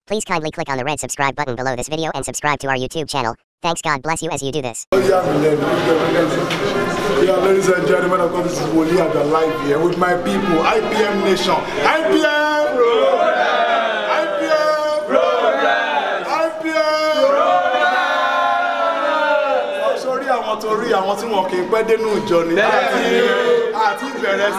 Please kindly click on the red subscribe button below this video and subscribe to our YouTube channel. Thanks, God bless you as you do this. Yeah, ladies and gentlemen, of course, this is Woli Agba live here with my people, IPM Nation. IPM! IPM! IPM! I'm sorry, I want to read. I want to walk in, but they know Johnny. I think there is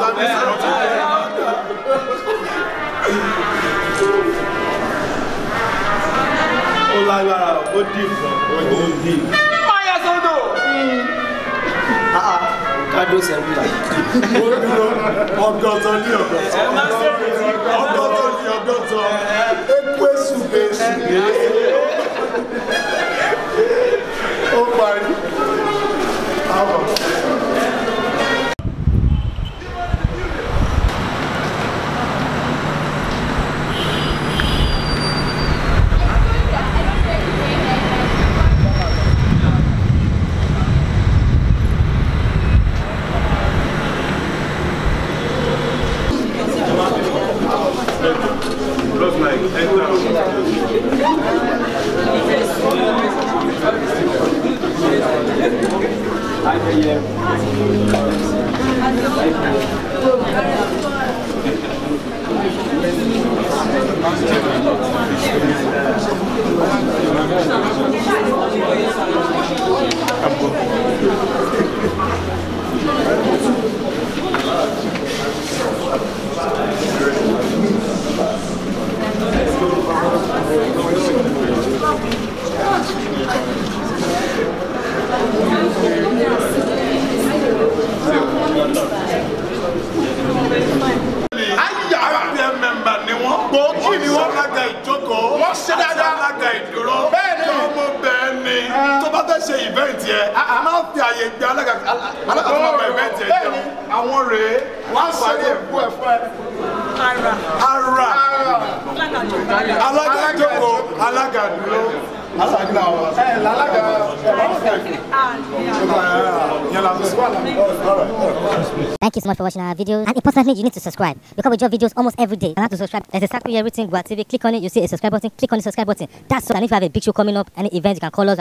Thank you so much for watching our videos, and importantly, you need to subscribe because we drop videos almost every day. You have to subscribe. There's exactly everything. Woli TV. Click on it. You see a subscribe button. Click on the subscribe button. That's all. And if you have a big show coming up, any event, you can call us.